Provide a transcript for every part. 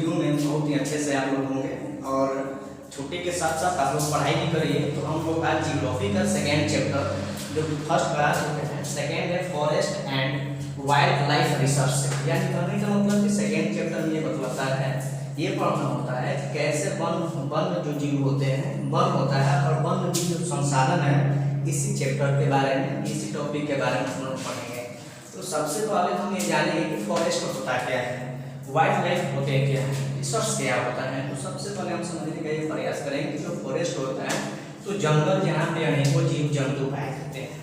Video में बहुत ही अच्छे से आप लोग होंगे और छुट्टी के साथ साथ आप लोग पढ़ाई भी करिए। तो हम लोग आज जियोग्राफी का सेकेंड चैप्टर जो कि फर्स्ट करा चुके हैं, सेकेंड है forest and wild life research. यानी कहने का मतलब कि सेकेंड चैप्टर में ये बतलाता है, ये पढ़ना होता है कि कैसे वन जो जीव होते हैं, वन होता है और वन की जो संसाधन है, इसी चैप्टर के बारे में, इसी टॉपिक के बारे में हम लोग पढ़ेंगे। तो सबसे पहले हम ये जानेंगे कि फॉरेस्ट होता क्या है, वाइल्ड लाइफ होते क्या है, रिसर्च क्या होता है। तो सबसे पहले हम समझने का ये प्रयास करेंगे कि जो फॉरेस्ट होता है तो जंगल जहाँ पे अनेकों जीव जंतु पाए जाते हैं,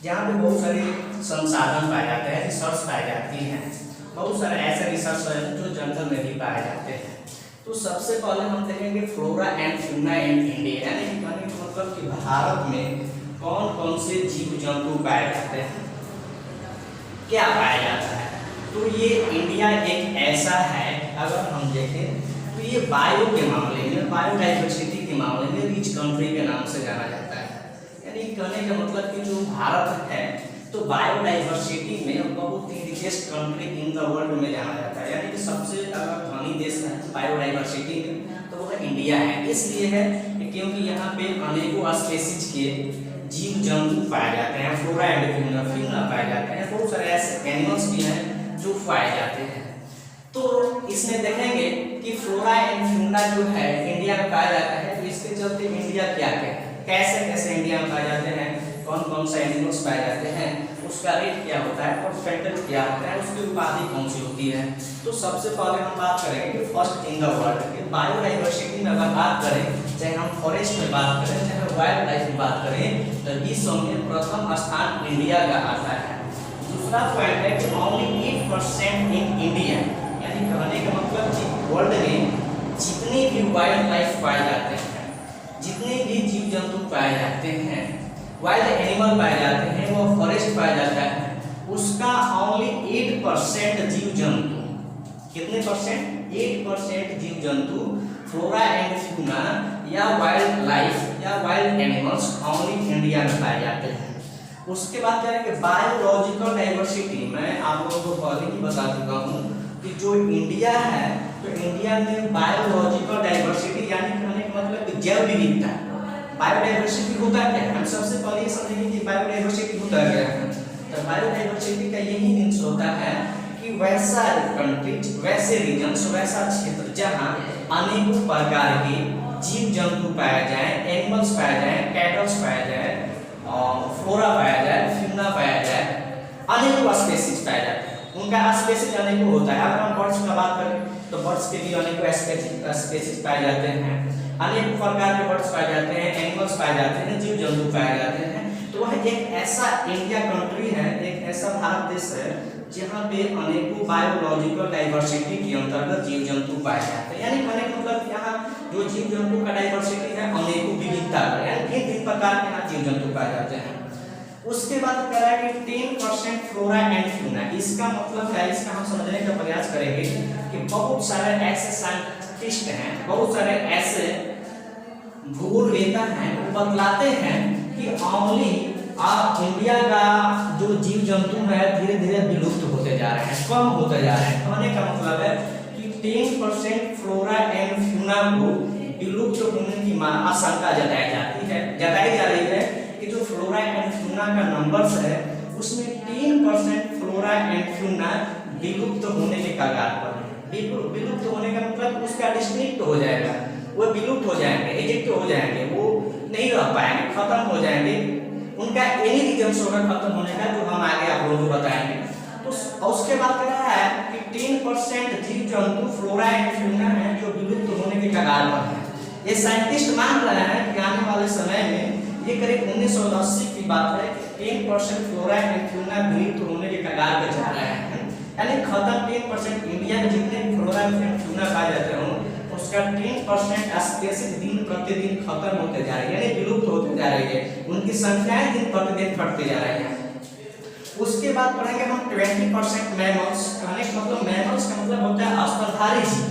जहाँ पे बहुत सारे संसाधन पाए जाते हैं, रिसर्च पाई जाती है, बहुत सारे ऐसे रिसर्च है जो जंगल में भी पाए जाते हैं। तो सबसे पहले हम देखेंगे flora and fauna in India, यानी कहने का मतलब कि भारत में कौन कौन से जीव जंतु पाए जाते हैं, क्या पाया जाता है। तो ये इंडिया एक ऐसा है, अगर हम देखें तो ये बायो के मामले में, बायोडाइवर्सिटी के मामले में रिच कंट्री के नाम से जाना जाता है। यानी कहने का मतलब कि जो भारत है तो बायोडाइवर्सिटी में बहुत ही richest country in the world में जाना जाता है। यानी कि सबसे अगर धनी देश है बायोडाइवर्सिटी में तो वो इंडिया है। इसलिए है क्योंकि यहाँ पे अनेकों स्पेसीज के जीव जंतु पाए जाते हैं, फ्लोरा एंड फौना पाए जाते हैं, बहुत सारे ऐसे एनिमल्स भी हैं जो पाए जाते हैं। तो इसमें देखेंगे कि फ्लोरा एंड फौना जो है इंडिया में पाया जाता है। तो इसके चलते इंडिया क्या है, कैसे कैसे इंडिया में पाए जाते हैं, कौन कौन से एनिमल्स पाए जाते हैं, उसका रेट क्या होता है, परसेंटेज क्या होता है, उसकी उपाधि कौन सी होती है। तो सबसे पहले हम बात करेंगे कि फर्स्ट इन द वर्ल्ड की बायोडाइवर्सिटी में अगर बात करें, चाहे हम फॉरेस्ट में बात करें, चाहे वाइल्ड लाइफ में बात करें, तो विश्व में प्रथम स्थान इंडिया का आता है। दूसरा पॉइंट है कि ओनली 8% इन इंडिया, यानी कहने का मतलब कि वर्ल्ड में जितनी भी वाइल्ड लाइफ पाए जाते हैं, जितने भी जीव जंतु पाए जाते हैं, वाइल्ड एनिमल पाए जाते हैं, वो फॉरेस्ट पाया जाता है, उसका ओनली 8% जीव जंतु, कितने परसेंट, 8% जीव जंतु फ्लोरा एंड फौना या वाइल्ड लाइफ या वाइल्ड एनिमल्स ओनली इंडिया में पाए जाते हैं। उसके बाद क्या है कि बायोलॉजिकल डाइवर्सिटी, मैं आप लोगों को पहले ही बता चुका हूँ कि जो इंडिया है तो इंडिया में बायोलॉजिकल डाइवर्सिटी यानी कहने का मतलब जैव विविधता, बायोडाइवर्सिटी होता क्या है, हम सबसे पहले समझेंगे कि बायोडाइवर्सिटी होता क्या है। तो बायोडाइवर्सिटी का यही मीन्स होता है कि वैसा कंट्री, वैसे रीजन्स, वैसा क्षेत्र जहाँ अनेकों प्रकार के जीव जंतु पाया जाए, एनिमल्स पाया जाए, कैटल्स पाया जाए, फ्लोरा पाया जाए, फौना पाया जाए, अनेकों स्पेसीज पाया जाए, उनका स्पेसीज अनेकों होता है। अगर हम बर्ड्स का बात करें तो बर्ड्स के भी अनेकों स्पेसीज पाए जाते हैं, अनेक प्रकार के बर्ड्स पाए जाते हैं, एनिमल्स पाए जाते हैं, जीव जंतु पाए जाते हैं। तो वह एक ऐसा इंडिया कंट्री है, एक ऐसा भारत देश है जहाँ पे अनेकों बायोलॉजिकल डाइवर्सिटी के अंतर्गत जीव जंतु पाए जाते हैं। यानी कहने का मतलब यहाँ जो जीव जंतु का डाइवर्सिटी है अनेकों विविधता का, यानी भिन्न प्रकार के यहाँ जीव जंतु पाए जाते हैं। उसके बाद कह रहा है कि 10% फ्लोरा एंड फौना, इसका मतलब है, इसका हम समझने का प्रयास करेंगे कि बहुत सारे ऐसे साइंटिस्ट हैं, बहुत सारे ऐसे भूगोलवेत्ता हैं, वो बतलाते हैं कि ओनली इंडिया का जो जीव जंतु है धीरे धीरे विलुप्त होते जा रहे हैं, कम होते जा रहे हैं। कहने का मतलब है कि 10% फ्लोरा एंड फौना को विलुप्त होने की आशंका जताई जाती है, जताई जा रही है कि जो फ्लोरा एंड फौना का नंबर्स है उसमें 10% फ्लोरा एंड फौना विलुप्त होने के कगार पर है। विलुप्त होने का मतलब उसका डिस्ट्रिक्ट हो जाएगा, वो विलुप्त हो जाएंगे, एजेक्ट हो जाएंगे, वो नहीं रह पाएंगे, खत्म हो जाएंगे, उनका एनी रीजन होगा खत्म होने का, जो हम आगे आप लोगों को बताएंगे। तो उसके बाद कह रहा है कि 10% जीव जंतु फ्लोरा एंड फौना है जो विलुप्त होने के कगार पर है। ये साइंटिस्ट मान रहे हैं कि आने वाले समय में, ये करीब 1980 की बात है, 10% फ्लोरा एंड फौना विलुप्त होने के कगार पर जा रहे हैं। यानी खत्म 10% इंडिया में जितने भी फ्लोरा एंड फौना पाए जाते हैं उसका 10% स्पेसीज दिन प्रतिदिन खत्म होते जा रही है, यानी विलुप्त होते जा रही है, उनकी संख्याएं दिन प्रतिदिन घटती जा रही है। उसके बाद पढ़ेंगे हम 20% मैमल्स। कहने का मतलब मैमल्स का मतलब होता है स्तनधारी जीव,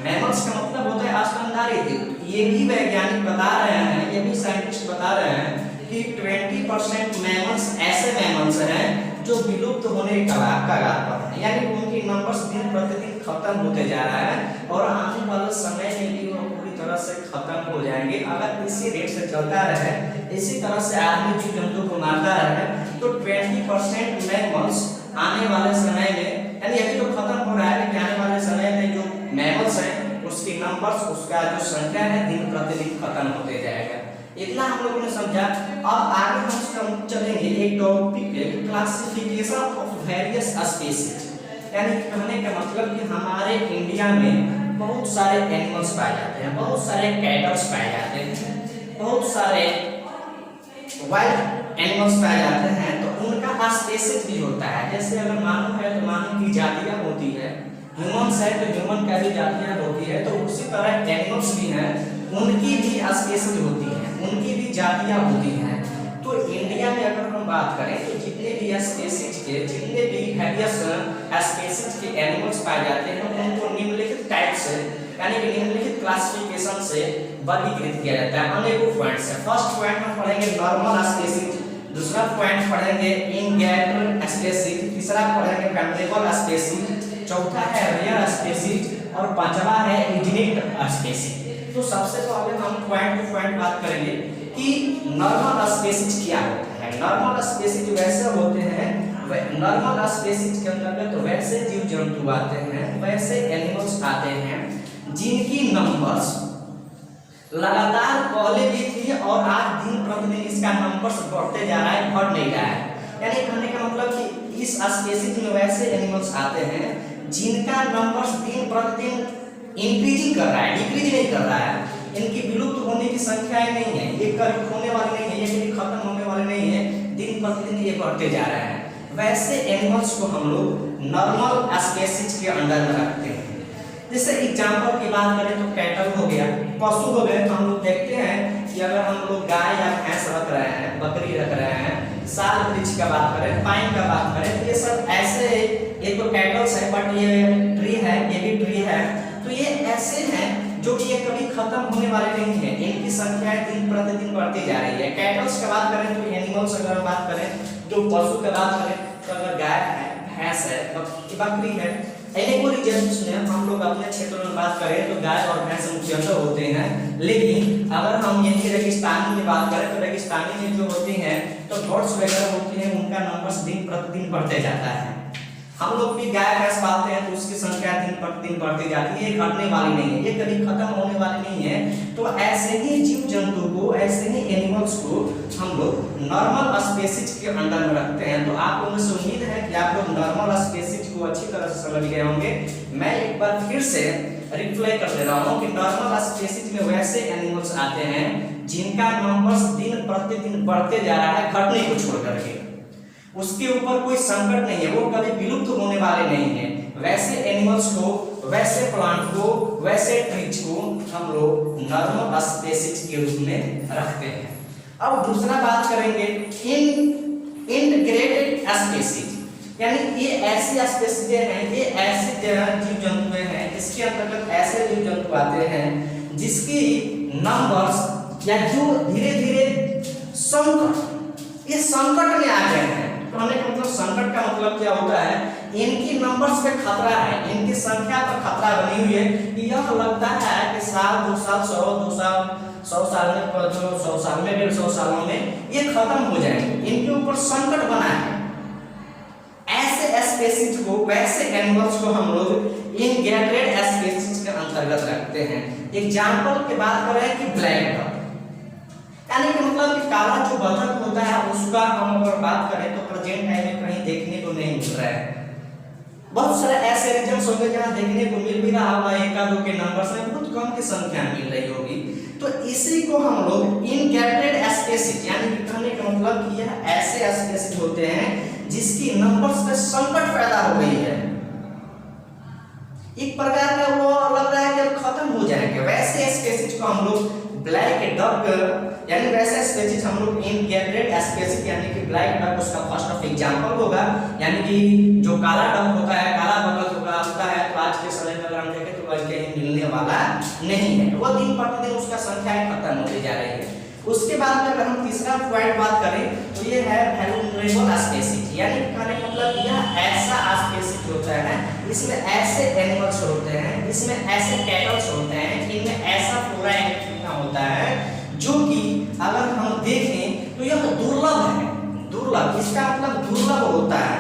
मैमल्स का मतलब होता है स्तनधारी जीव। ये भी वैज्ञानिक बता रहे हैं, ये भी साइंटिस्ट बता रहे हैं कि 20% मैमल्स ऐसे मैमल्स हैं जो विलुप्त होने का कगार पर है, यानी उनकी नंबर्स दिन प्रतिदिन खत्म होते जा रहा है और आने वाले समय में भी वो पूरी तरह से खत्म हो जाएंगे। अगर इसी रेट से चलता रहे, इसी तरह से आदमी जीव जंतु को मारता रहे, तो 20% मैमल्स आने वाले समय में, यानी अभी तो खत्म हो रहा है लेकिन आने वाले समय में जो मैमल्स हैं उसकी नंबर्स, उसका जो संख्या है दिन प्रतिदिन खत्म होते जाएगा। इतना हम लोगों ने समझा। अब आगे हम चलेंगे एक टॉपिक पे, क्लासिफिकेशन ऑफ वेरियस स्पीशीज। यानी कहने का मतलब कि हमारे इंडिया में बहुत सारे एनिमल्स पाए जाते हैं, बहुत सारे कैटल्स पाए जाते हैं, बहुत सारे वाइल्ड एनिमल्स पाए जाते हैं, तो उनका स्पीशीज भी होता है। जैसे अगर मानव है तो मानव की जातियां होती है, ह्यूमन्स है तो ह्यूमन का भी जातियां होती है, तो उसी तरह एनिमल्स भी हैं, उनकी भी स्पीशीज होती है, उनकी भी जातियां होती हैं। तो इंडिया में अगर हम बात करें तो जितने भी स्पीशीज के, जितने भी वेरियस स्पीशीज के एनिमल्स पाए जाते हैं उनको निम्नलिखित टाइप से, यानी कि निम्नलिखित क्लासिफिकेशन से वर्गीकृत किया जाता है अनेकों पॉइंट से। फर्स्ट पॉइंट हम पढ़ेंगे नॉर्मल स्पीशीज, दूसरा पॉइंट पढ़ेंगे इनगैटोरल स्पीशीज, तीसरा पढ़ेंगे वल्नरेबल स्पीशीज, चौथा है रेयर स्पीशीज और पांचवा है यूनिक स्पीशीज। तो सबसे पहले हम पॉइंट टू पॉइंट बात करेंगे कि नॉर्मल स्पीशीज क्या होता है। नॉर्मल स्पीशीज वैसे होते हैं, नॉर्मल स्पीशीज के अंतर्गत तो वैसे जीव जंतु आते हैं, वैसे एनिमल्स आते हैं जिनकी नंबर्स लगातार पहले भी थी और आज दिन प्रतिदिन इसका नंबर्स बढ़ते जा रहा है, घट नहीं रहा है। यानी कहने का मतलब कि इस स्पीशीज में वैसे एनिमल्स आते हैं जिनका नंबर्स दिन प्रतिदिन इंक्रीजिंग कर रहा है, डिक्रीज नहीं कर रहा है। इनकी विलुप्त होने की संख्या नहीं है, ये कभी होने वाली नहीं है, ये कभी खत्म होने वाले नहीं है, दिन प्रतिदिन ये बढ़ते जा रहे हैं। वैसे एनिमल्स को हम लोग नॉर्मल स्पीशीज के अंडर में रखते हैं। जैसे एग्जांपल की बात करें तो कैटल हो गया, पशु हो गए, तो हम लोग देखते हैं कि अगर हम लोग गाय या भैंस रख रहे हैं, बकरी रख रहे हैं, साल वृक्ष का बात करें, पाइन का बात करें, तो ये सब ऐसे, ये तो कैटल्स है बट ये ट्री है, ये भी ट्री है, तो ये ऐसे हैं जो कि ये कभी खत्म होने वाले नहीं है, इनकी संख्या दिन प्रतिदिन बढ़ती जा रही है। कैटल्स की बात करें तो एनिमल्स अगर बात करें, जो पशु की बात करें तो अगर गाय है, भैंस है, बकरी है, एनिमल रीजन्स में हम लोग अपने क्षेत्र में बात करें तो गाय और भैंस मुख्यतः होते हैं। लेकिन अगर हम यही रेगिस्तानी में बात करें तो रेगिस्तानी में जो होती हैं तो गोट्स वगैरह होती हैं, उनका नंबर्स दिन प्रतिदिन बढ़ते जाता है। हम लोग भी गाय भैंस पालते हैं तो उसकी संख्या दिन प्रतिदिन बढ़ती जाती है, ये घटने वाली नहीं है, ये कभी खत्म होने वाली नहीं है। तो ऐसे ही जीव जंतु को, ऐसे ही एनिमल्स को हम लोग नॉर्मल स्पीशीज के अंडर में रखते हैं। तो आप लोगों से उम्मीद है कि आप लोग नॉर्मल स्पीशीज को अच्छी तरह से समझ गए होंगे। मैं एक बार फिर से रिप्लाई कर दे रहा हूँ कि नॉर्मल स्पीशीज में वैसे एनिमल्स आते हैं जिनका नंबर्स दिन प्रतिदिन बढ़ते जा रहा है, घटने को छोड़ करके, उसके ऊपर कोई संकट नहीं है, वो कभी विलुप्त होने वाले नहीं है। वैसे एनिमल्स को, वैसे प्लांट को, वैसे ट्रीज को हम लोग नॉर्मल स्पीशीज के रूप में रखते हैं। अब दूसरा बात करेंगे इंटीग्रेटेड स्पीशीज, यानी ये ऐसी स्पीशीज हैं, ये ऐसे जीव जंतु हैं, इसके अंतर्गत ऐसे जीव जंतु आते हैं जिसकी नंबर्स या जो धीरे धीरे संकट, ये संकट में आ गए हैं। कहने का मतलब संकट का मतलब क्या होता है, इनकी नंबर्स पे खतरा है, इनकी संख्या पर खतरा बनी हुई है। यह लगता है कि साल 2 साल 100 साल में, 100 साल में, 150 सालों में ये खत्म हो जाएंगे, इनके ऊपर संकट बना है। ऐसे स्पीशीज को, वैसे एनिमल्स को हम लोग इनगैटोरेड स्पीशीज के अंतर्गत रखते हैं। एग्जांपल की बात करें कि ब्लैक डक, यानी कि मतलब कि काला जो बतख होता है उसका हम अगर बात करें तो प्रेजेंट टाइम में कहीं देखने को नहीं मिल रहा है। बहुत सारे ऐसे रीजन्स होंगे जहां देखने को मिल भी रहा होगा, एक आधो के नंबर्स में बहुत कम की संख्या मिल रही होगी। तो इसी को हम लोग इनगैटोरेड स्पीशीज, यानी कि कहने का मतलब कि यह ऐसे स्पीशीज होते हैं जिसकी नंबर्स पे संकट पैदा हो गई है, एक प्रकार का वो लग रहा है कि अब खत्म हो जाएंगे। वैसे स्पीशीज को हम लोग ब्लैक डक, यानी वैसे स्पीशीज हम लोग इनगैटोरेड स्पीशीज, यानी कि ब्लैक डक उसका फर्स्ट ऑफ एग्जांपल होगा। यानी कि जो काला डक होता है, काला बतख होता है, तो आज के समय में अगर हम देखें तो वह कहीं मिलने वाला नहीं है, वो दिन प्रतिदिन उसका संख्या खत्म होती जा रही है। उसके बाद में अगर हम तीसरा पॉइंट बात करें तो ये है वैल्यूरेबल स्पीसीज, यानी कहने का मतलब यह ऐसा स्पीसीज होता है, इसमें ऐसे एनिमल्स होते हैं, इसमें ऐसे कैटल्स होते हैं, इनमें ऐसा फ्लोरा एंड फौना होता है जो कि अगर हम देखें तो यह दुर्लभ है, दुर्लभ, इसका मतलब दुर्लभ होता है,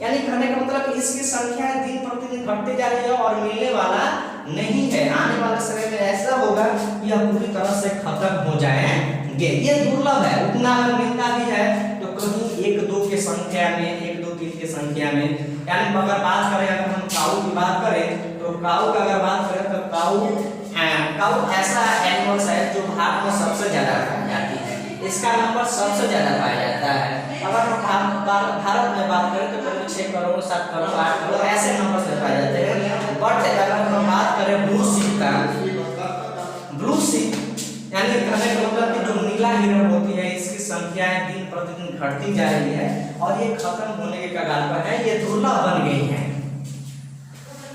यानी कहने का मतलब इसकी संख्या दिन प्रतिदिन घटते जा रही है और मिलने वाला नहीं है। आने वाले समय में ऐसा होगा कि यह पूरी तरह से खत्म हो जाएंगे। ये दुर्लभ है, उतना अगर मिलता भी है तो कहीं 1-2 के संख्या में, 1-2-3 के संख्या में। यानी अगर बात करें, अगर हम काऊ की बात करें तो काऊ का अगर बात करें तो काऊ ऐसा एनिमल्स है जो भारत में सबसे ज्यादा पाई जाती है, इसका नंबर सबसे ज्यादा पाया जाता है। अगर हम भारत में बात करें तो करीब 6 करोड़ 7 करोड़ 8 करोड़ ऐसे नंबर से पाए जाते हैं। बट अगर हम बात करें ब्लू सीप का, ब्लू सीप यानी कहने का मतलब कि जो नीला हिरण होती है, इसकी संख्याएं दिन प्रतिदिन घटती जा रही है और ये खत्म होने के कगार पर है, ये दुर्लभ बन गई है,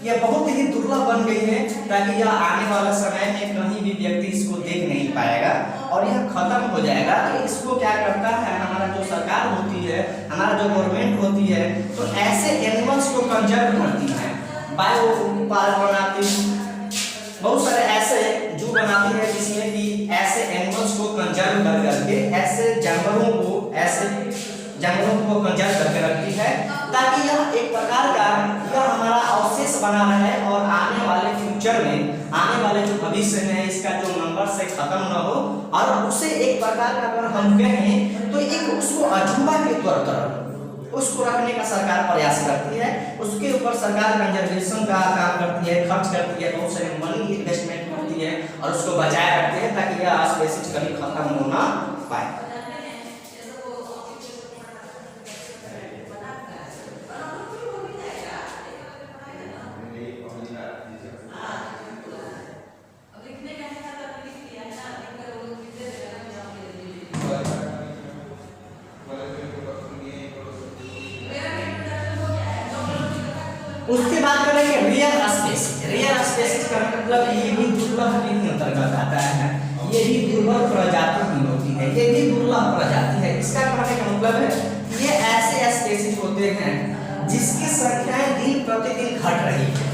ये बहुत ही दुर्लभ बन गई है, ताकि यह आने वाला समय में कहीं भी व्यक्ति इसको देख नहीं पाएगा और यह खत्म हो जाएगा। तो इसको क्या करता है हमारा जो सरकार होती है, हमारा जो गवर्नमेंट होती है, तो ऐसे एनिमल्स को कंजर्व करती है, बायो पार्क बनाती है, बहुत सारे ऐसे जू बनाती है जिसमें कि ऐसे एनिमल्स को कंजर्व कर करके ऐसे जानवरों को कंजर्व करके रखती है, ताकि यह एक प्रकार का यह हमारा अवशेष बना रहे और आने वाले फ्यूचर में, आने वाले जो भविष्य में इसका जो नंबर से खत्म न हो, और उसे एक प्रकार का अगर हम कहें तो एक उसको अजूबा के तौर पर उसको रखने का सरकार प्रयास करती है, उसके ऊपर सरकार कंजर्वेशन का काम करती है, खर्च करती है, बहुत सारे मनी इन्वेस्टमेंट करती है और उसको बचाए रखती है ताकि यह स्पीशीज कभी खत्म हो ना पाए। उसके बाद करेंगे रेयर स्पीशीज। रेयर स्पीशीज का मतलब ये भी दुर्लभ के अंतर्गत आता है, ये भी दुर्लभ प्रजाति की होती है, ये भी दुर्लभ प्रजाति है। इसका कहने का मतलब है ये ऐसे स्पीशीज होते हैं जिसकी संख्याएं दिन प्रतिदिन घट रही है।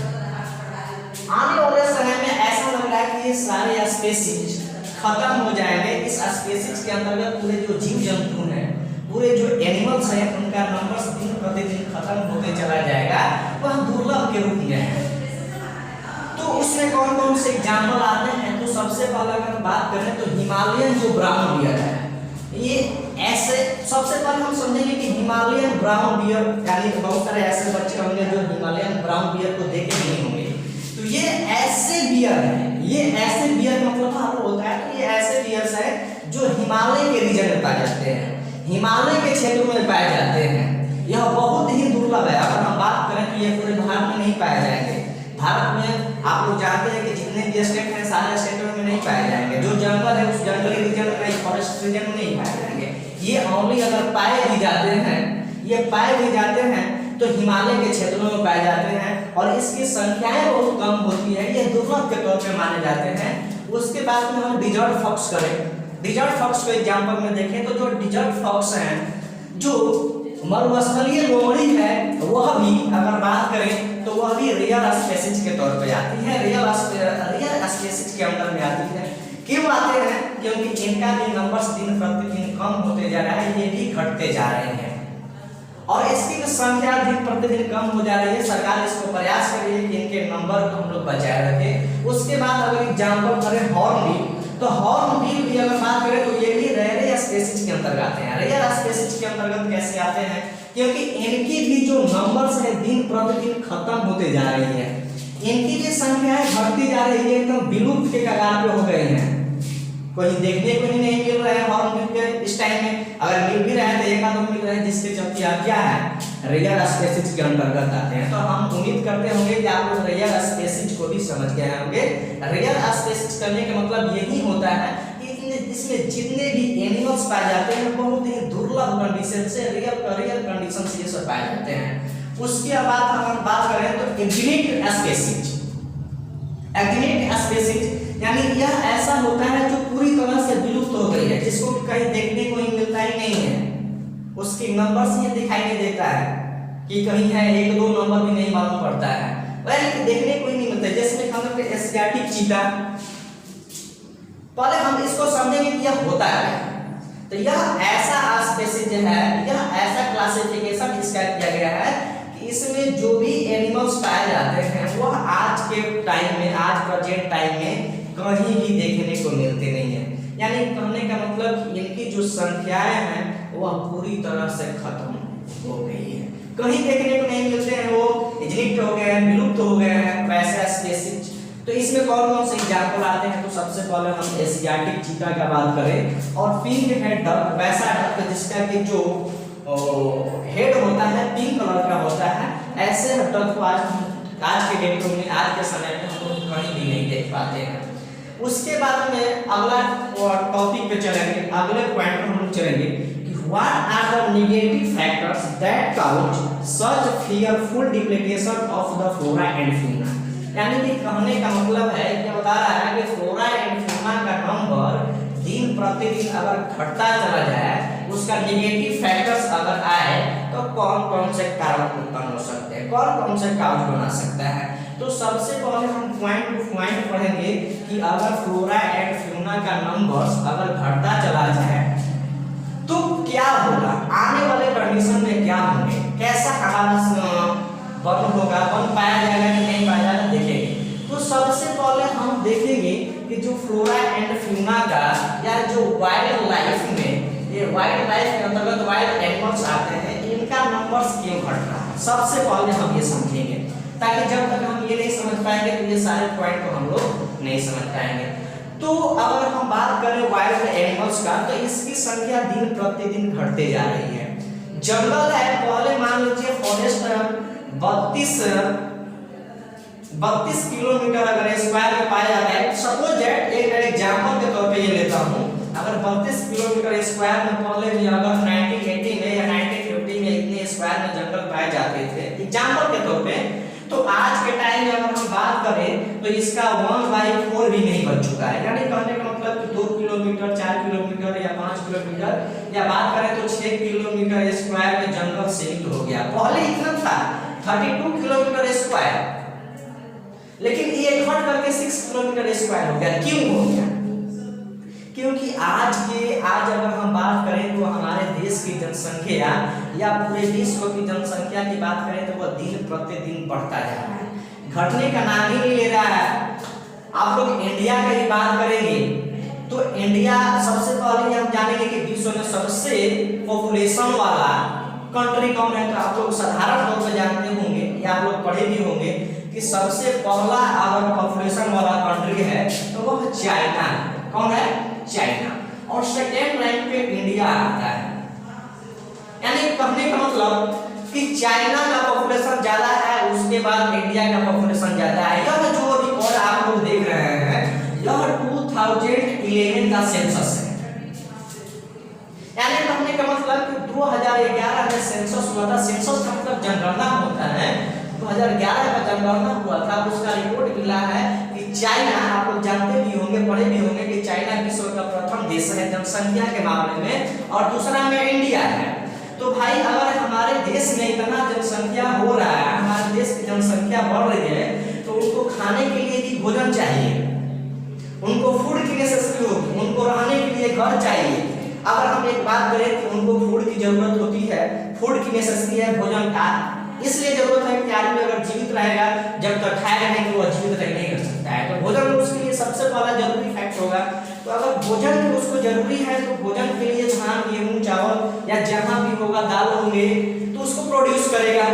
आने वाले समय में ऐसा लग रहा है कि ये सारे स्पीशीज खत्म हो जाएंगे। इस स्पीशीज के अंतर्गत पूरे जो जीव जंतु हैं, पूरे जो एनिमल्स हैं, उनका नंबर दिन प्रतिदिन खत्म होते चला जाएगा, वह दुर्लभ के रूप में है। तो उसमें कौन कौन से एग्जाम्पल आते हैं, तो सबसे पहले अगर बात करें तो हिमालयन जो ब्राउन बियर है, ये ऐसे सबसे पहले हम समझेंगे कि हिमालयन ब्राउन बियर, यानी बहुत सारे ऐसे बच्चे होंगे जो हिमालयन ब्राउन बियर को देखे नहीं होंगे, तो ये ऐसे बियर है, ये ऐसे बियर मतलब आपको होता है कि ये ऐसे बियर्स है जो हिमालय के रीजन में पाए जाते हैं, हिमालय के क्षेत्र में पाए जाते हैं। यह बहुत ही दुर्लभ है। अगर हम बात करें तो ये पूरे भारत में नहीं पाए जाएंगे। भारत में आप लोग जानते हैं कि जितने भी स्टेट हैं सारे स्टेटों में नहीं पाए जाएंगे। जो जंगल है उस जंगली रीजन में नहीं, फॉरेस्ट रीजन में नहीं पाए जाएंगे। ये ओनली अगर पाए भी जाते हैं, ये पाए भी जाते हैं तो हिमालय के क्षेत्रों में पाए जाते हैं और इसकी संख्याएं बहुत कम होती है, ये दुर्लभ के तौर पे माने जाते हैं। उसके बाद में हम डिजर्ट फॉक्स करें, डिजर्ट फॉक्स को एग्जांपल में देखें तो जो डिजर्ट फॉक्स हैं, जो मरुस्थलीय लोमड़ी है, वह भी अगर बात करें तो वह भी रेयर स्पीशीज के तौर पे आती है, रेयर स्पीशीज के अंदर में आती है। क्यों आते हैं? क्योंकि इनका भी नंबर दिन प्रतिदिन कम होते जा रहा है, ये भी घटते जा रहे हैं और इसकी जो संख्या दिन प्रतिदिन कम हो जा रही है। सरकार इसको प्रयास कर रही है कि इनके नंबर को हम लोग बचाए रखें। उसके बाद अगर एग्जांपल करें हॉर्नबिल, तो हॉर्नबिल भी अगर बात करें तो ये भी रेयर स्पीशीज के अंतर्गत आते हैं। रेयर स्पीशीज के अंतर्गत कैसे आते हैं? क्योंकि इनकी भी जो नंबर्स है दिन प्रतिदिन खत्म होते जा रही है, इनकी भी संख्याएं घटती जा रही है, एकदम विलुप्त के कगार पे हो गए हैं। कोई देखने को ही नहीं मिल रहा है हॉर्नबिल के इस टाइम में, अगर मिल भी रहा है तो एक आध मिल रहा है जिसके चलते आप क्या है रेयर स्पीशीज के अंतर्गत आते हैं। तो हम उम्मीद करते होंगे कि आप लोग रेयर स्पीशीज को भी समझ गए होंगे। रेयर स्पीशीज करने का मतलब यही होता है कि इसमें जितने भी एनिमल्स पाए जाते हैं बहुत ही दुर्लभ कंडीशन से, रेयर कंडीशन से ये सब पाए जाते हैं। उसके बाद हम बात करें तो एक्जिनिट स्पीशीज, एक्जिनिट स्पीशीज यानी यह ऐसा होता है जो पूरी तरह से विलुप्त हो गई है, जिसको कहीं देखने को ही मिलता ही नहीं है, उसकी नंबर्स ये दिखाई नहीं देता है कि कहीं है, एक दो नंबर भी नहीं मालूम पड़ता है, वह देखने को ही नहीं मिलता। जैसे हम लोग एशियाटिक चीता, पहले हम इसको समझेंगे कि यह होता है। तो यह ऐसा स्पीशीज है, यह ऐसा क्लासिफिकेशन इसका किया गया है कि इसमें जो भी एनिमल्स पाए जाते हैं वह आज के टाइम में, आज प्रेजेंट टाइम में कहीं भी देखने को मिलते नहीं है। यानी कहने का मतलब इनकी जो संख्याएं हैं वह पूरी तरह से खत्म हो गई है, कहीं देखने को नहीं मिलते हैं, वो एक्सटिंक्ट हो गए हैं, विलुप्त हो गए हैं वैसे स्पीशीज। तो इसमें कौन कौन से एग्जाम्पल आते हैं? तो सबसे पहले हम एशियाटिक चीता का बात करें, और पिंक हेड डक, वैसा डक जिसका कि जो हेड होता है पिंक कलर का होता है, ऐसे डक को आज के डेट में, आज के समय में हम लोग कहीं भी नहीं देख पाते हैं। उसके बाद में अगला टॉपिक पे चलेंगे, अगले पॉइंट पे हम लोग चलेंगे कि what are the negative factors that cause such fearful depletion of the flora and fauna. यानी कि कहने का मतलब है कि बता रहा है कि फ्लोरा एंड फौना का नंबर दिन प्रतिदिन अगर घटता चला जाए, उसका नेगेटिव फैक्टर्स अगर आए तो कौन कौन से कारण उत्पन्न हो सकते हैं, कौन कौन से काउज बना सकता है। तो सबसे पहले हम पॉइंट टू पॉइंट पढ़ेंगे कि अगर फ्लोरा एंड फौना का नंबर्स अगर घटता चला जाए तो क्या होगा, आने वाले कंडीशन में क्या होंगे, कैसा हमारा वन होगा, वन पाया जाएगा कि नहीं पाया जाएगा, देखेंगे। तो सबसे पहले हम देखेंगे कि जो फ्लोरा एंड फौना का या जो वाइल्ड लाइफ में, ये वाइल्ड लाइफ के अंतर्गत वाइल्ड एनिमल्स आते हैं, इनका नंबर्स क्यों घट रहा है, सबसे पहले हम ये समझेंगे, ताकि जब तक हम ये नहीं समझ पाएंगे तो ये सारे पॉइंट को हम लोग नहीं समझ पाएंगे। तो अगर हम बात करें वाइल्ड एनिमल्स का, तो इसकी संख्या दिन प्रतिदिन घटते जा रही है। जंगल है, पहले मान लीजिए फॉरेस्ट 32 किलोमीटर अगर स्क्वायर में पाया जाता है, सपोज दैट एक एग्जांपल के तौर पे ये लेता हूं, अगर 32 किलोमीटर स्क्वायर में पहले भी अगर 1980 में या 1950 में इतने स्क्वायर में जंगल पाए जाते थे, एग्जांपल के तौर पे, तो आज के टाइम में अगर हम बात करें तो इसका 1/4 भी नहीं बच चुका है। यानी कहने का मतलब कि 2 किलोमीटर, 4 किलोमीटर या 5 किलोमीटर या बात करें तो 6 किलोमीटर स्क्वायर में जंगल सीमित हो गया। पहले इतना था 32 किलोमीटर स्क्वायर, लेकिन ये घट करके 6 किलोमीटर स्क्वायर हो गया। क्यों हो गया? क्योंकि आज अगर हम बात करें तो हमारे देश की जनसंख्या या पूरे विश्व की जनसंख्या की बात करें तो वह दिन प्रतिदिन बढ़ता जा रहा है, घटने का नाम ही नहीं ले रहा है। आप लोग इंडिया की बात करेंगे तो इंडिया सबसे पहले हम जानेंगे कि विश्व में सबसे पॉपुलेशन वाला कंट्री कौन है। तो आप लोग साधारण तौर पर जानते होंगे या आप लोग पढ़े भी होंगे कि सबसे पहला अगर पॉपुलेशन वाला कंट्री है तो वह चाइना है। कौन है? चाइना। और सेकेंड रैंक पे इंडिया आता है। यानी कहने का मतलब कि चाइना का पॉपुलेशन ज्यादा है, उसके बाद इंडिया का पॉपुलेशन ज्यादा है। यह जो रिकॉर्ड आप लोग देख रहे हैं यह 2011 का सेंसस है। यानी कहने का मतलब कि 2011 में सेंसस हुआ था। सेंसस का मतलब जनगणना होता है। 2011 का जनगणना हुआ था, उसका रिपोर्ट मिला है कि चाइना, आप लोग जानते भी होंगे, पढ़े भी होंगे कि चाइना विश्व का प्रथम देश है जनसंख्या के मामले में, और दूसरा में इंडिया है। तो भाई अगर हमारे देश में इतना जनसंख्या हो रहा है, हमारे देश की जनसंख्या बढ़ रही है, तो उनको खाने के लिए भी भोजन चाहिए, उनको फूड की नेसेसिटी होगी, उनको रहने के लिए घर चाहिए। अगर हम एक बात करें कि उनको फूड की जरूरत होती है, फूड की नेसेसिटी है, भोजन का इसलिए जरूरत है कि आदमी अगर जीवित रहेगा, जब तक खाएगा नहीं तो वह जीवित रह नहीं कर सकता है। तो भोजन उसके लिए सबसे पहला जरूरी फैक्ट होगा। तो अगर भोजन भी उसको जरूरी है तो भोजन के लिए धान, गेहूं, चावल या जहां भी होगा दाल होंगे तो उसको प्रोड्यूस करेगा,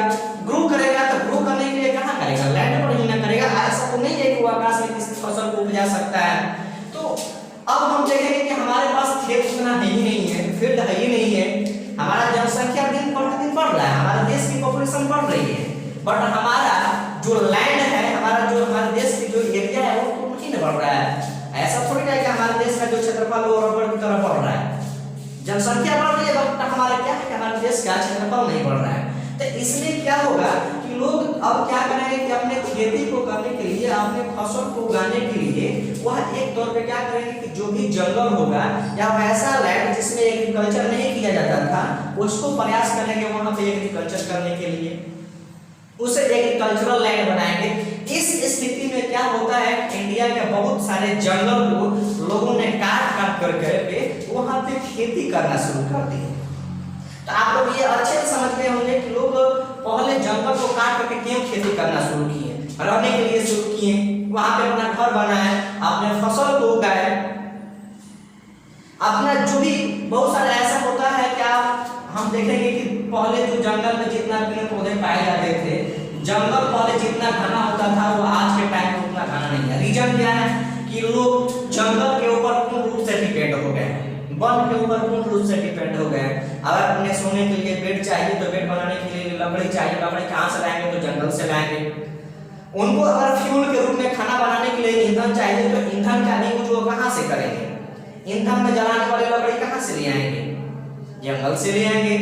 ग्रो करेगा। तो ग्रो करने के लिए कहां करेगा? लैंड पर ही ना करेगा। ऐसा तो नहीं है कि वो आकाश में किसी फसल को उपजा सकता है। तो अब हम देखेंगे कि हमारे पास खेत उतना है ही नहीं है, फील्ड है ही नहीं है, हमारा जनसंख्या दिन प्रतिदिन बढ़ रहा है, हमारे देश की पॉपुलेशन बढ़ रही है, बट हमारा जो लैंड है, हमारे देश की जो एरिया है वो तो नहीं बढ़ रहा है। ऐसा थोड़ी है कि हमारे देश का जो क्षेत्रफल वो रबड़ की तरह बढ़ रहा है। जनसंख्या बढ़ रही है बट हमारा क्या है कि हमारे देश का क्षेत्रफल नहीं बढ़ रहा है। तो इसलिए क्या होगा कि लोग अब क्या करेंगे कि अपने खेती को करने के लिए, अपने फसल को उगाने के लिए वह एक तौर पे क्या करेंगे कि जो भी जंगल होगा या वैसा लैंड जिसमें एग्रीकल्चर नहीं किया जाता था उसको प्रयास करेंगे वहां पे एग्रीकल्चर करने के लिए, उसे एग्रीकल्चरल लैंड बनाएंगे। इस स्थिति में क्या होता है, इंडिया के बहुत सारे जंगल को लोगों ने काट काट करके वहां पे खेती करना शुरू कर दी। तो आप लोग ये अच्छे से समझ गए होंगे कि लोग पहले जंगल को काट करके क्यों खेती करना शुरू किए, रहने के लिए शुरू किए, वहां पे अपना घर बनाए, अपने फसल को उगाए, अपना जो भी बहुत सारा ऐसा होता है क्या हम देखेंगे कि पहले जो जंगल में जितना पेड़ पौधे पाए जाते थे, जंगल पहले जितना घना होता था वो आज के टाइम में उतना घना नहीं है। रीजन क्या है कि लोग जंगल के ऊपर पूर्ण रूप से डिपेंड हो गए, वन के ऊपर पूर्ण रूप से डिपेंड हो गए। अगर उन्हें सोने के लिए बेड चाहिए तो बेड बनाने के लिए लकड़ी चाहिए, लकड़ी कहाँ से लाएंगे तो जंगल से लाएंगे। उनको अगर फ्यूल के रूप में खाना बनाने के लिए ईंधन चाहिए तो ईंधन का यूज वो कहाँ से करेंगे, ईंधन में जलाने वाले लकड़ी कहाँ से ले आएंगे, जंगल से ले आएंगे।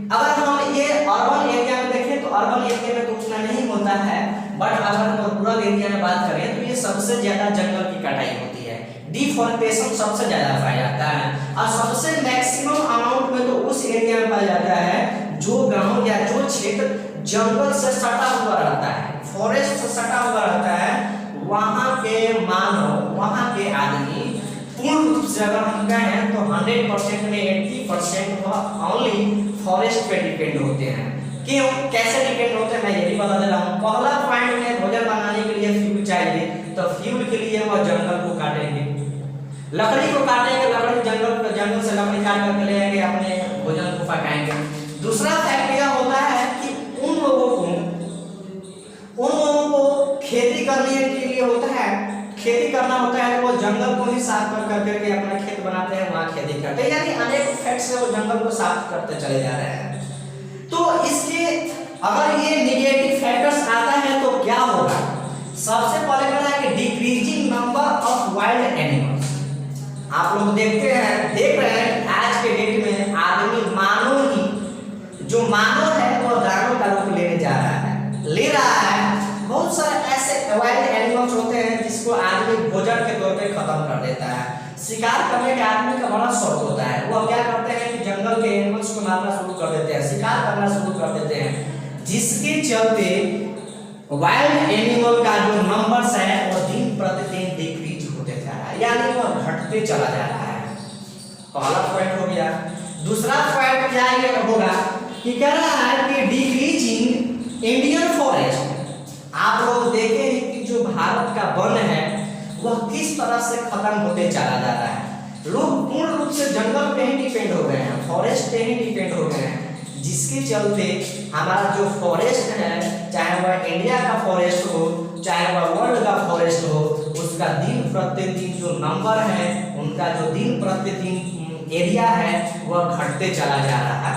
अगर हम ये अर्बन एरिया में देखें तो अर्बन एरिया में तो उतना नहीं होता है, बट अगर हम रूरल एरिया में बात करें तो ये सबसे ज्यादा जंगल की कटाई होती है, डिफॉरेस्टेशन सबसे ज्यादा पाया जाता है और सबसे मैक्सिमम अमाउंट में तो उस एरिया में पाया जाता है जो गांव या जो क्षेत्र जंगल से सटा हुआ रहता है, फॉरेस्ट से सटा हुआ रहता है। वहां के मानव, वहां के आदमी पूर्ण रूप से अगर हम कहें तो 100% में 80% वह ओनली फॉरेस्ट पे डिपेंड होते हैं। क्यों, कैसे डिपेंड होते हैं मैं ये भी बता दे रहा हूँ। पहला पॉइंट में भोजन बनाने के लिए फ्यूल चाहिए, तो फ्यूल के लिए वह जंगल को काटेंगे, लकड़ी को काटेंगे, लकड़ी जंगल से लकड़ी काट करके ले आएंगे, अपने भोजन को पकाएंगे। दूसरा फैक्ट यह होता है कि उन लोगों को खेती करने के लिए होता है, खेती करना होता है तो वो जंगल को ही साफ कर करके अपना खेत बनाते हैं, वहां खेती करते हैं, यानी अनेक फैक्ट से वो जंगल को साफ करते चले जा रहे हैं। तो इसके अगर ये नेगेटिव फैक्टर्स आता है तो क्या होगा, सबसे पहले कहना है कि decreasing number of wild animals. आप लोग देख रहे हैं कि आज के डेट में आदमी जो मानव है वो जानवर का रूप ले रहा है। बहुत सारे ऐसे वाइल्ड एनिमल्स होते हैं जिसको आदमी भोजन के तौर पे खत्म कर देता है। शिकार करने के आदमी का बड़ा शौक होता है, वो क्या करते हैं कि जंगल के एनिमल्स को मारना शुरू कर देते हैं, शिकार करना शुरू कर देते हैं, जिसके चलते वाइल्ड एनिमल का जो नंबर्स है वो दिन प्रतिदिन डिक्रीज होते जा रहा है, यानी वो घटते चला जा रहा है। पहला पॉइंट हो गया। दूसरा पॉइंट क्या ये होगा कि कह रहा है कि डिक्रीजिंग इंडियन फॉरेस्ट। आप लोग देखें कि जो भारत का वन है वह किस तरह से खत्म होते चला जा रहा है। लोग पूर्ण रूप से जंगल पे ही डिपेंड हो गए हैं, फॉरेस्ट पे ही डिपेंड हो गए हैं, जिसके चलते हमारा जो फॉरेस्ट है, चाहे वह इंडिया का फॉरेस्ट हो चाहे वह वर्ल्ड का फॉरेस्ट हो, उसका दिन प्रतिदिन जो नंबर है, उनका जो दिन प्रतिदिन एरिया है वह घटते चला जा रहा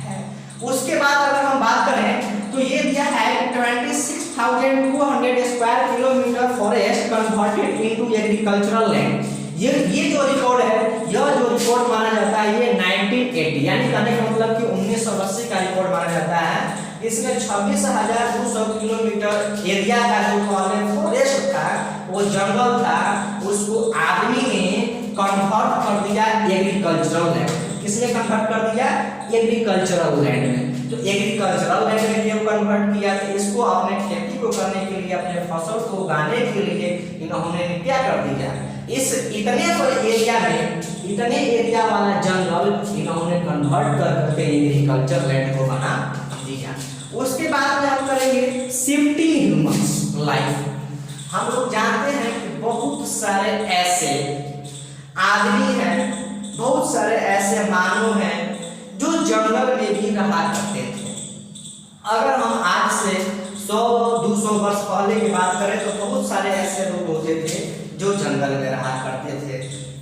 है। उसके बाद अगर हम बात करें तो ये दिया है 26,200 square kilometre forest converted into agricultural land. ये जो रिकॉर्ड है, यह जो रिकॉर्ड माना जाता है ये 1980 यानी कहने का मतलब कि 1980 का रिकॉर्ड माना जाता है। इसमें 26,200 किलोमीटर एरिया का जो पहले फॉरेस्ट था, वो जंगल था, उसको आदमी ने कन्वर्ट कर दिया एग्रीकल्चरल लैंड। किसने कन्वर्ट कर दिया? एग्रीकल्चरल लैंड में। तो एग्रीकल्चरल लैंड में क्यों कन्वर्ट किया? तो इसको अपने खेती को करने के लिए, अपने फसल को उगाने के लिए इन्होंने क्या कर दिया, इस इतने बड़े एरिया में, इतने एरिया वाला जंगल इन्होंने कन्वर्ट करके एग्रीकल्चर लैंड को बना दिया। उसके बाद में हम करेंगे शिफ्टिंग ह्यूमन्स लाइफ। हम लोग जानते हैं कि बहुत सारे ऐसे आदमी हैं, बहुत सारे ऐसे मानव हैं जो जंगल में भी रहा करते थे। अगर हम आज से 100-200 वर्ष पहले की बात करें तो बहुत सारे ऐसे लोग होते थे जो जंगल में रहा करते थे।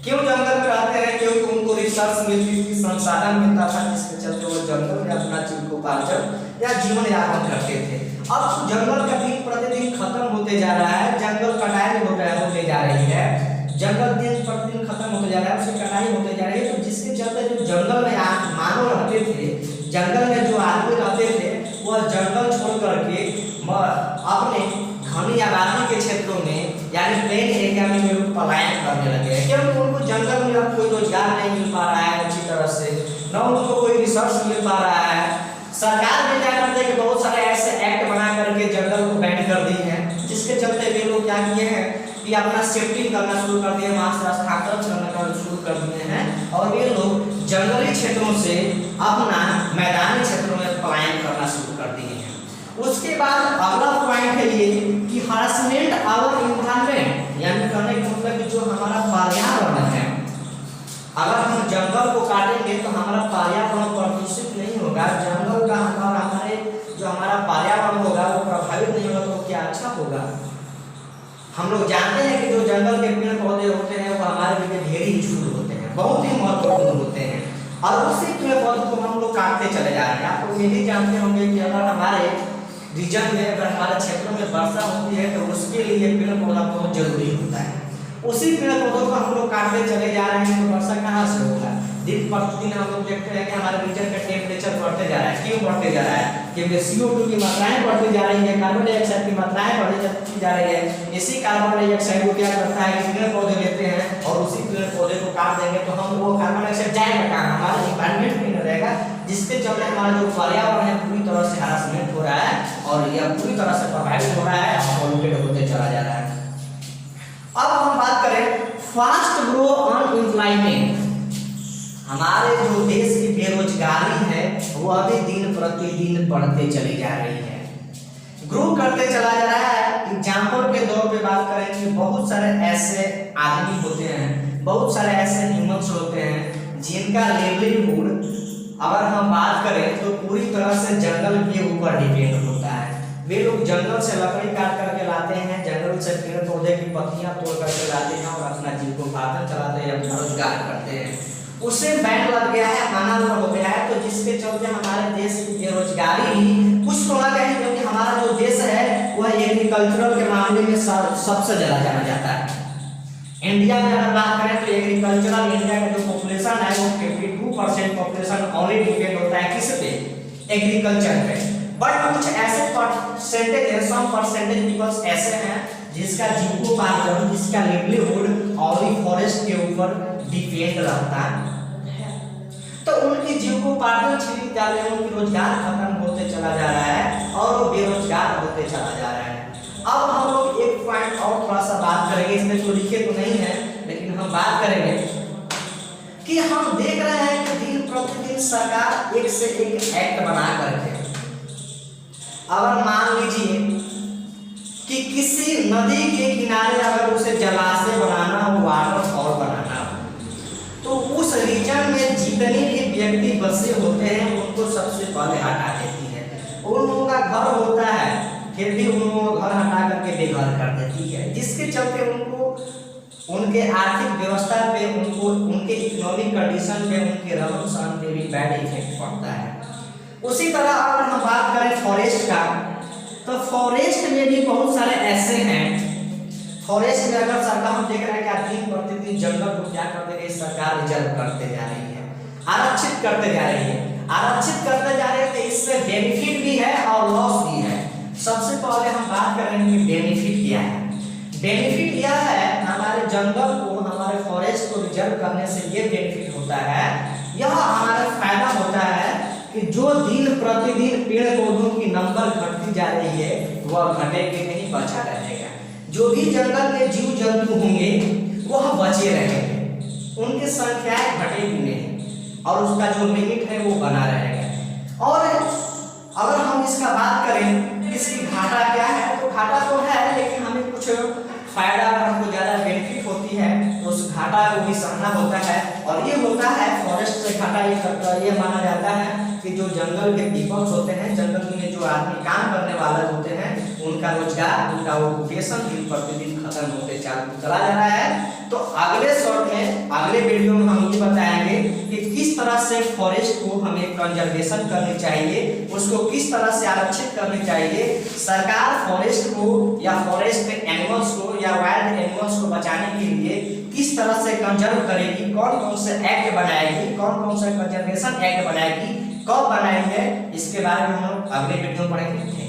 क्यों जंगल में रहते हैं? क्योंकि उनको रिसोर्स मिलती थी, संसाधन मिलता था, जिसके चलते वो जंगल में अपना जीविकोपार्जन या जीवन यापन करते थे। अब जंगल का दिन प्रतिदिन खत्म होते जा रहा है, जंगल कटाई होते जा रही है, जंगल दिन प्रतिदिन खत्म होते जा रहा है, उसकी कटाई होते जा रही है। तो जिसके चलते जो जंगल में मानव रहते थे, जंगल में जो आदमी रहते थे, वह जंगल छोड़ करके यानी प्लेन एरिया में वे लोग पलायन करने लगे हैं, क्योंकि उनको जंगल में अब कोई रोजगार नहीं मिल पा रहा है अच्छी तरह से, न उनको कोई रिसोर्स मिल पा रहा है। सरकार ने क्या करते हैं कि बहुत सारे ऐसे एक्ट बना करके जंगल को बैन कर दी है, जिसके चलते वे लोग क्या किए हैं कि अपना सेफ्टी करना शुरू कर दिए, मांस स्थानांतरण करना शुरू कर दिए हैं, और वे लोग जंगली क्षेत्रों से अपना मैदानी क्षेत्रों में पलायन करना शुरू कर दिए हैं। उसके बाद अगला पॉइंट है ये कि हरासमेंट आवर एनवायरनमेंट, यानी कहने का मतलब कि जो हमारा पर्यावरण है, अगर हम जंगल को काटेंगे तो हमारा पर्यावरण प्रदूषित नहीं होगा, जंगल का हमारे जो हमारा पर्यावरण होगा वो प्रभावित नहीं होगा, तो क्या अच्छा होगा। हम लोग जानते हैं कि जो जंगल के पेड़ पौधे होते हैं वो हमारे लिए ढेरी यूजफुल होते हैं, बहुत ही महत्वपूर्ण होते हैं, और उसी पेड़ पौधे को हम लोग काटते चले जा रहे हैं। आप लोग ये भी जानते होंगे कि अगर हमारे रीजन में, अगर हमारे क्षेत्रों में वर्षा होती है तो उसके लिए पेड़ पौधा बहुत जरूरी होता है। उसी पेड़ पौधों को हम लोग काटते चले जा रहे हैं तो वर्षा कहाँ से होगा। दिन प्रतिदिन हम लोग देखते हैं कि हमारे रीजन का टेम्परेचर बढ़ते जा रहा है। क्यों बढ़ते जा रहा है? क्योंकि CO2 की मात्राएं बढ़ती जा रही है, कार्बन डाइऑक्साइड की मात्राएं बढ़ती जा रही है। इसी कार्बन डाइऑक्साइड को क्या करता है कि पेड़ पौधे लेते हैं और उसी पेड़ पौधे को काट देंगे तो हम वो कार्बन डाइऑक्साइड जाएगा कहाँ, हमारे एनवायरनमेंट में रहेगा, जिसके चलते हमारा जो पर्यावरण है पूरी तरह से हरासमेंट हो रहा है और यह पूरी तरह से प्रभावित हो रहा है और पॉल्यूटेड होते चला जा रहा है। अब हम बात करें फास्ट ग्रो अनएम्प्लॉयमेंट। हमारे जो देश की बेरोजगारी है वो अभी दिन प्रतिदिन बढ़ते चली जा रही है, ग्रो करते चला जा रहा है। एग्जाम्पल के तौर पे बात करें कि बहुत सारे ऐसे आदमी होते हैं, बहुत सारे ऐसे ह्यूमंस होते हैं जिनका लिवलीहुड अगर हम बात करें तो पूरी तरह से जंगल के ऊपर डिपेंड होता है। वे लोग जंगल से लकड़ी काट करके लाते हैं, जंगल से पेड़ पौधे की पत्तियां तोड़ करके लाते हैं और अपना जीविकोपार्जन चलाते हैं, अपना रोजगार करते हैं। उससे बैन लग गया है, माना हो गया है, तो जिसके चलते हमारे देश की बेरोजगारी कुछ तो अलग है, क्योंकि हमारा जो देश है वह एग्रीकल्चरल के मामले में सबसे ज्यादा जाना जाता है। इंडिया में अगर बात करें तो एग्रीकल्चरल इंडिया का जो पॉपुलेशन है वो 52% पॉपुलेशन ऑनली डिपेंड होता है किस पे, एग्रीकल्चर पे। बट कुछ ऐसे परसेंटेज है, सम परसेंटेज पीपल्स ऐसे हैं जिसका जीविकोपार्जन, जिसका लिवलीहुड ऑनली फॉरेस्ट के ऊपर डिपेंड रहता है, तो उनकी जीविकोपार्जन छिड़ जा रहे हैं, उनकी रोजगार खत्म होते चला जा रहा है और वो बेरोजगार होते चला जा रहा है। अब हम लोग एक पॉइंट और थोड़ा सा बात करेंगे, इसमें तो लिखे तो नहीं है लेकिन हम बात करेंगे कि हम देख रहे हैं कि दिन प्रतिदिन सरकार एक से एक एक्ट बना करके, अगर मान लीजिए कि किसी नदी के किनारे अगर उसे जलाशय बनाना हो, वाटरफॉल बनाना हो, तो उस रीजन में जितने भी व्यक्ति बसे होते हैं उनको सबसे पहले हटा देती है। उन लोगों का घर होता है फिर भी उनको घर हटा करके बेघर कर देती है, जिसके चलते उनको उनके आर्थिक व्यवस्था पे, उनको उनके इकोनॉमिक कंडीशन पे, उनके रहन सहन पे भी बैड इफेक्ट पड़ता है। उसी तरह अगर हम बात करें फॉरेस्ट का, तो फॉरेस्ट में भी बहुत सारे ऐसे हैं, फॉरेस्ट में अगर सरकार हम देख रहे हैं कि दिन प्रतिदिन जंगल को क्या कर रही है सरकार, रिजर्व करते जा रही है, आरक्षित करते जा रही है, आरक्षित करते जा रहे हैं, तो इससे बेनिफिट भी है और लॉस भी है। सबसे पहले हम बात करेंगे बेनिफिट क्या है। बेनिफिट यह है हमारे जंगल को, हमारे फॉरेस्ट को रिजर्व करने से ये बेनिफिट होता है, यह हमारा फायदा होता है कि जो दिन प्रतिदिन पेड़ पौधों की नंबर घटती जा रही है वह घटेगी नहीं, बचा रहेगा। जो भी जंगल में जीव जंतु होंगे वह बचे रहेंगे, उनकी संख्याएं घटेगी नहीं और उसका जो लिमिट है वो बना रहेगा। और अगर हम इसका बात करें इसकी घाटा क्या है, तो घाटा तो है लेकिन हमें कुछ फायदा, अगर हमको ज्यादा बेनिफिट होती है तो उस घाटा को भी सहना होता है। और ये होता है फॉरेस्ट से घाटा ये माना जाता है कि जो जंगल के पीपल्स होते हैं, जंगल में जो आदमी काम करने वाले होते हैं, उनका रोजगार, उनका ऑक्यूपेशन दिन प्रतिदिन खत्म होते चला जा रहा है। तो अगले शॉर्ट में, अगले वीडियो में हम ये बताएंगे कि किस तरह से फॉरेस्ट को हमें कंजर्वेशन करनी चाहिए, उसको किस तरह से आरक्षित करनी चाहिए। सरकार फॉरेस्ट को या फॉरेस्ट एनिमल्स को या वाइल्ड एनिमल्स को बचाने के लिए किस तरह से कंजर्व करेगी, कौन कौन से एक्ट बनाएगी, कौन कौन से कंजर्वेशन एक्ट बनाएगी, कब बनाएंगे, इसके बारे में हम लोग अगले वीडियो में पढ़ेंगे।